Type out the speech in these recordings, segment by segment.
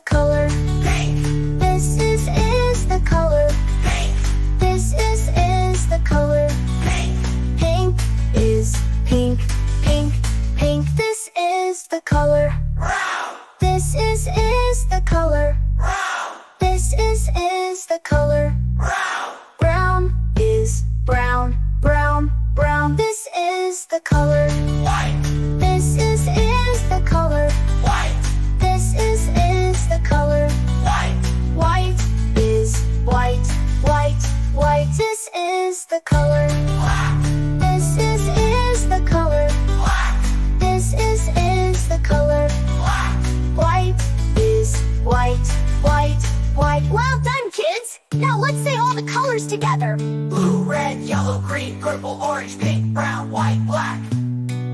color pink. This is the color pink. This is the color pink. Pink is pink, pink, pink. This is the color brown. This is the color brown. This is the color brown. Brown is brown, brown, brown. This is the color white. This is the color white. This is the color white. White is white, white, white. This is the color black. This is the color black. This is the color black. White is white, white, white. Well done, kids! Now let's say all the colors together. Blue, red, yellow, green, purple, orange, pink, brown, white, black.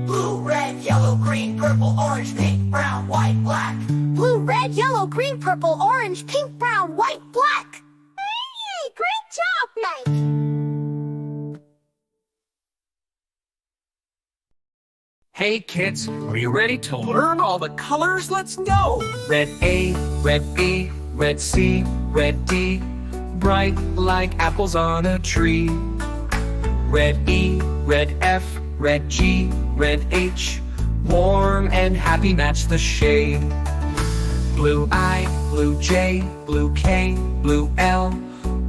Blue, red, yellow, green, purple, orange, pink, brown, white, black. Blue, red, yellow, green, purple, orange, pink, brown, white, black. Hey, great job, Mike! Hey kids, are you ready to learn all the colors? Let's go! Red A, red B, red C, red D, bright like apples on a tree. Red E, red F, red G, red H, warm and happy match the shade. Blue I, blue J, blue K, blue L,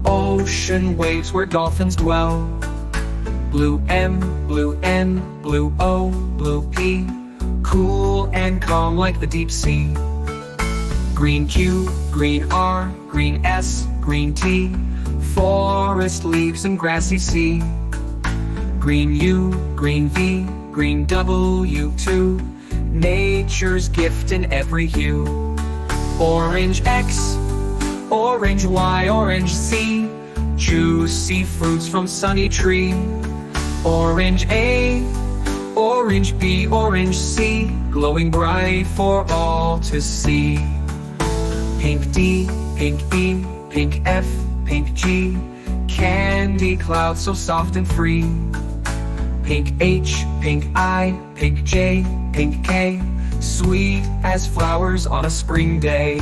ocean waves where dolphins dwell. Blue M, blue N, blue O, blue P, cool and calm like the deep sea. Green Q, green R, green S, green T, forest leaves and grassy sea. Green U, green V, green W too, nature's gift in every hue. Orange X, orange Y, orange Z, juicy fruits from sunny tree. Orange A, orange B, orange C, glowing bright for all to see. Pink D, pink E, pink F, pink G, candy clouds so soft and free. Pink H, pink I, pink J, pink K, sweet as flowers on a spring day.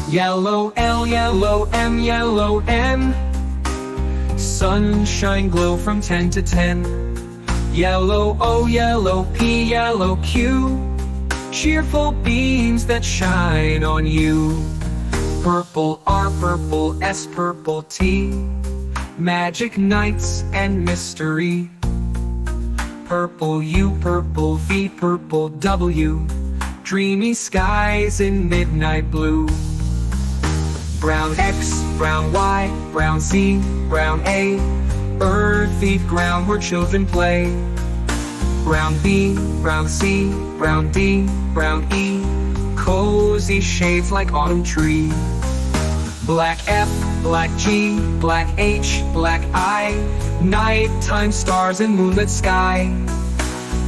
Yellow L, yellow M, yellow N, sunshine glow from 10 to 10. Yellow O, yellow P, yellow Q, cheerful beams that shine on you. Purple R, purple S, purple T, magic nights and mystery. Purple U, purple V, purple W, dreamy skies in midnight blue. Brown X, brown Y, brown Z, brown A, earthy ground where children play. Brown B, brown C, brown D, brown E, cozy shades like autumn tree. Black F, black G, black H, black I, nighttime stars and moonlit sky.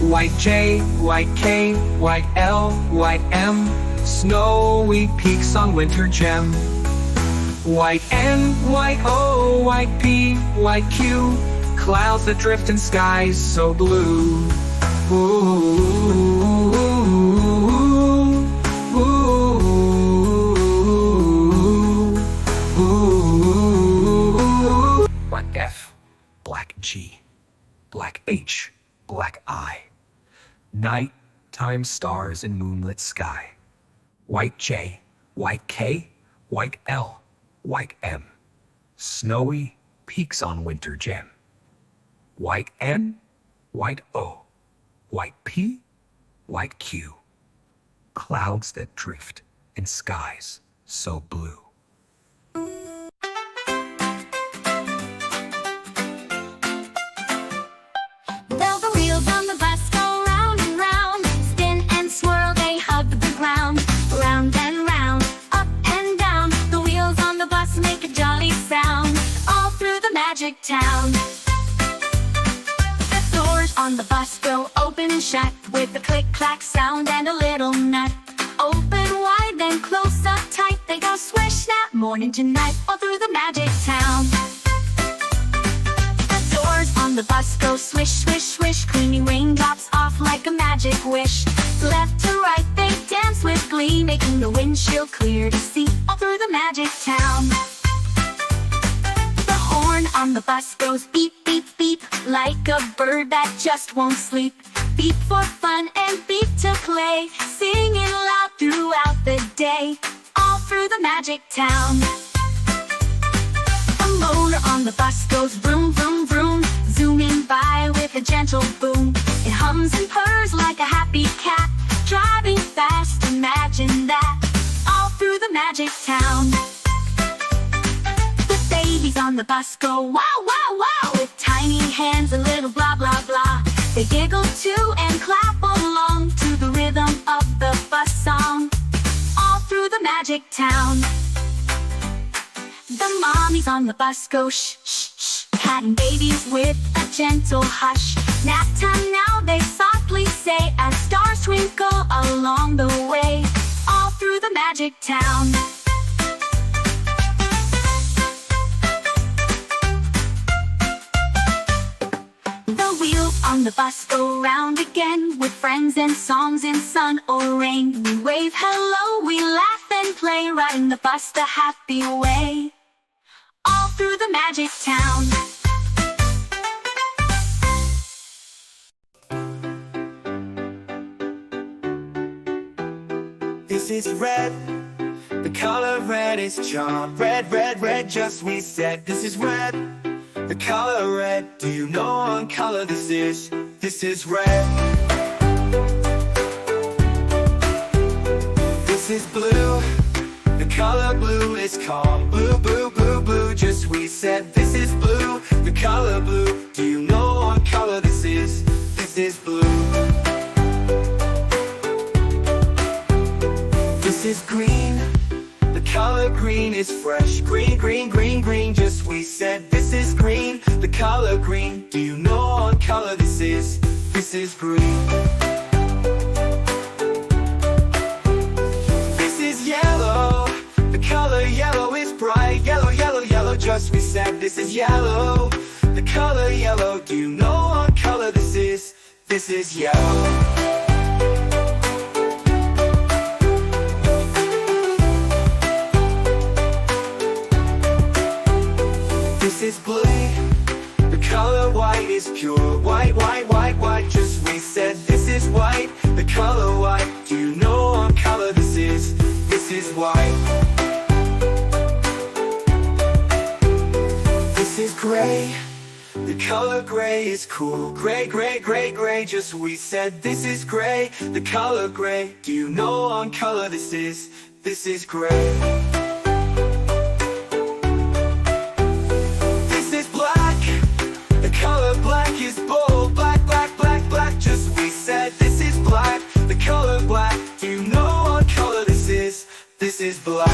White J, white K, white L, white M, snowy peaks on winter gem. White N, white O, white P, white Q, clouds that drift in skies so blue. Ooh, ooh, ooh. Black F, black G, black H, black I, nighttime stars in moonlit sky. White J, white K, white L, white M, snowy peaks on winter gem. White N, white O, white P, white Q, clouds that drift in skies so blue. Well, the wheels on the bus go round and round, spin and swirl, they hug the ground. Round and round, up and down, the wheels on the bus make a jolly sound, all through the magic town. The doors on the bus go open and shut, with a click-clack sound and a little nut. Open wide, then close up tight, they go swish, snap, morning to night, all through the magic town. The doors on the bus go swish, swish, swish, cleaning raindrops off like a magic wish. Left to right, they dance with glee, sunny, making the windshield clear to see all through the magic town. The horn on the bus goes beep, beep, beep, like a bird that just won't sleep. Beep for fun and beep to play, singing loud throughout the day, all through the magic town. The motor on the bus goes vroom, vroom, vroom, zooming by with a gentle boom. It hums and purrs like a happy cat, driving fast, imagine that, all through the magic town. The babies on the bus go wow, wow, wow, with tiny hands, a little blah, blah, blah. They giggle too and clap along to the rhythm of the bus song, all through the magic town. The mommies on the bus go shh, shh, shh, patting babies with a gentle hush. Nap time now, they softly say, as stars twinkle along the way, all through the magic town. The wheels on the bus go round again, with friends and songs in sun or rain. We wave hello, we laugh and play, riding the bus the happy way, all through the magic town. This is red, the color red is charm. Red, red, red, just we said. This is red, the color red. Do you know what color this is? This is red. This is blue, the color blue is calm. Blue, blue, blue, blue, just we said. This is blue, the color blue. Do you know what color this is? This is blue. This is green, the color green is fresh. Green, green, green, green, just we said. This is green, the color green. Do you know what color this is? This is green. This is yellow, the color yellow is bright. Yellow, yellow, yellow, just we said. This is yellow, the color yellow. Do you know what color this is? This is yellow. This is black, the color white is pure. White, white, white, white, just we said. This is white, the color white. Do you know what color this is? This is white. This is gray, the color gray is cool. Gray, gray, gray, gray, just we said. This is gray, the color gray. Do you know what color this is? This is gray. Black is bold, black, black, black, black, just we said. This is black, the color black. Do you know what color this is? This is black.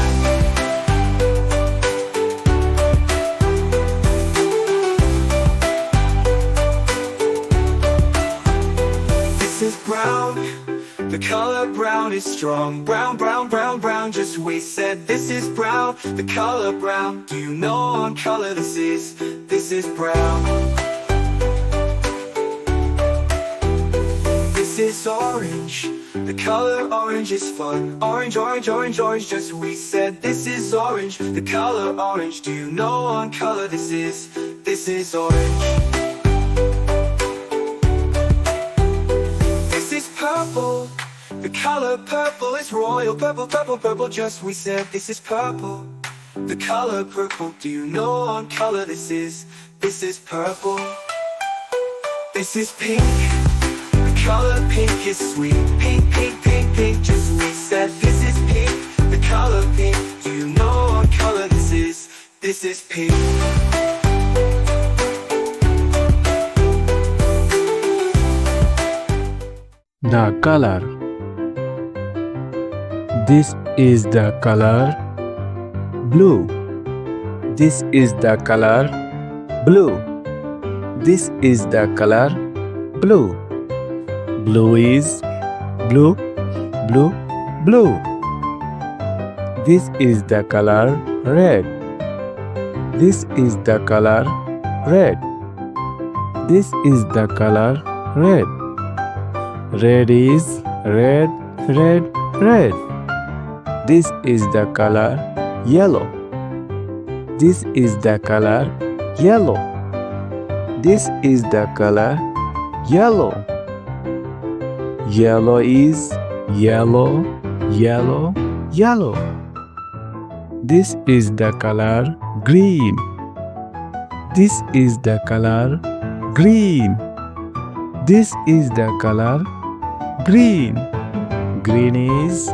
This is brown, the color brown is strong. Brown, brown, brown, brown, just we said. This is brown, the color brown. Do you know what color this is? This is brown. This is orange, the color orange is fun. Orange, orange, orange, orange, just we said. This is orange, the color orange. Do you know what color this is? This is orange. This is purple, the color purple is royal. Purple, purple, purple, just we said. This is purple, the color purple. Do you know what color this is? This is purple. This is pink, color pink is sweet. Pink, pink, pink, pink, just we said. This is pink, the color pink. Do you know what color this is? This is pink. The color. This is the color blue. This is the color blue. This is the color blue. Blue is blue, blue, blue. This is the color red. This is the color red. This is the color red. Red is red, red, red. This is the color yellow. This is the color yellow. This is the color yellow. Yellow is yellow, yellow, yellow. This is the color green. This is the color green. This is the color green. Green is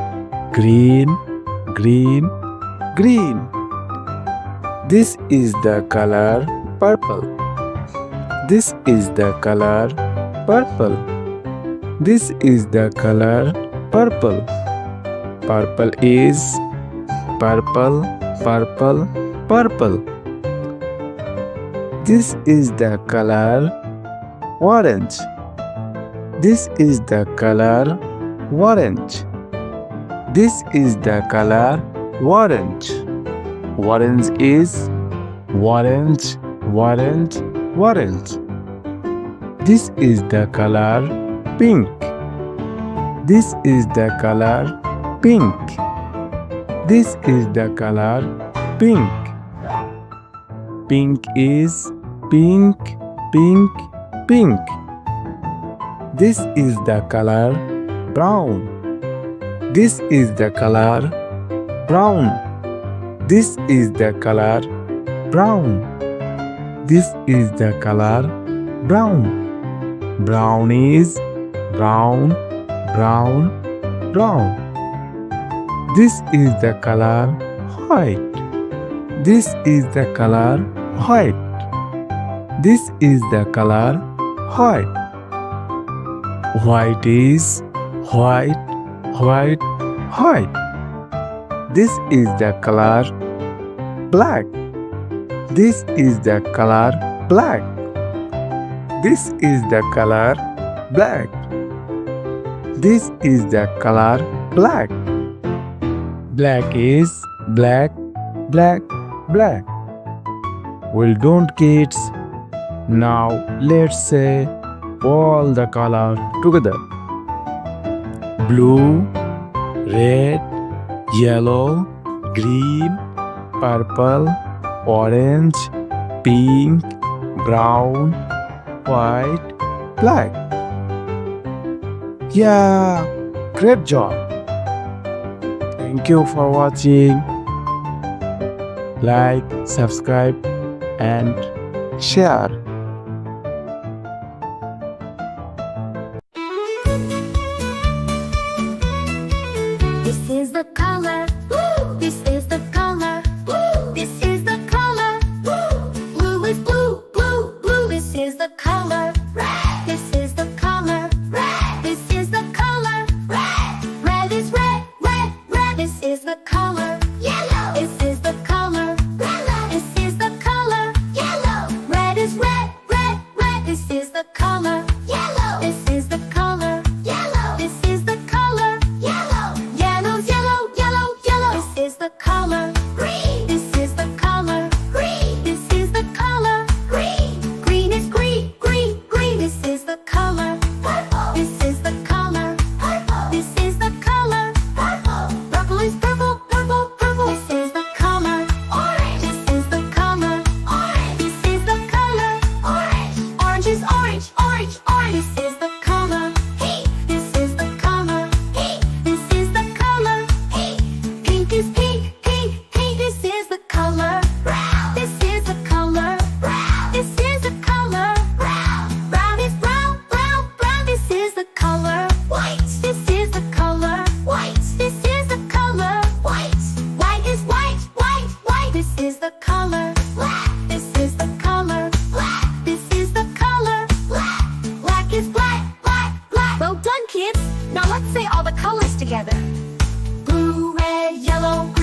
green, green, green. This is the color purple. This is the color purple. This is the color purple. Purple is purple, purple, purple. This is the color orange. This is the color orange. This is the color orange. Orange is orange, orange, orange. This is the color pink. This is the color pink. This is the color pink. Pink is pink, pink, pink. This is the color brown. This is the color brown. This is the color brown. This is the color brown. Brown is brown, brown, brown. This is the color white. This is the color white. This is the color white. White is white, white, white. This is the color black. This is the color black. This is the color black. This is the color black. Black is black, black, black. Well done, kids. Now let's say all the color together. Blue, red, yellow, green, purple, orange, pink, brown, white, black. Yeah, great job. Thank you for watching. Like, subscribe, and share. This is the color. This is the color. This is the color. Blue is blue, blue, blue. This is the color. This is the color. This is the color. Red is red, red, red. This is the color. Yellow. This is the color. This is the color. Yellow. Red is red, red, red. This is the color. Yellow. This is the color. Yellow. This is the color. Yellow. Yellow's yellow, yellow, yellow. This is the color. Green. This is the color. Green. This is the color. Green. Green is green, green, green. This is the color. Purple. This is the color. Purple. This is the color. Purple. Purple is purple, purple, purple. This is the color. Orange. This is the color. Orange. This is the color. Orange. Orange is orange, orange, orange. This is the color. Pink. This is the color. Pink. This is the color. Pink. Pink is pink, pink, pink. This is the color. Brown. This is the color. Brown. This is the color. Brown. Brown is brown, brown, brown. This is the color. White. This is the color. White. This is the color. White. White is white, white, white. This is the color. Black. This is the color. Black. This is the color. Black. Black is black, black, black. Well done, kids. Now let's say all the colors together. Blue, red, yellow, green.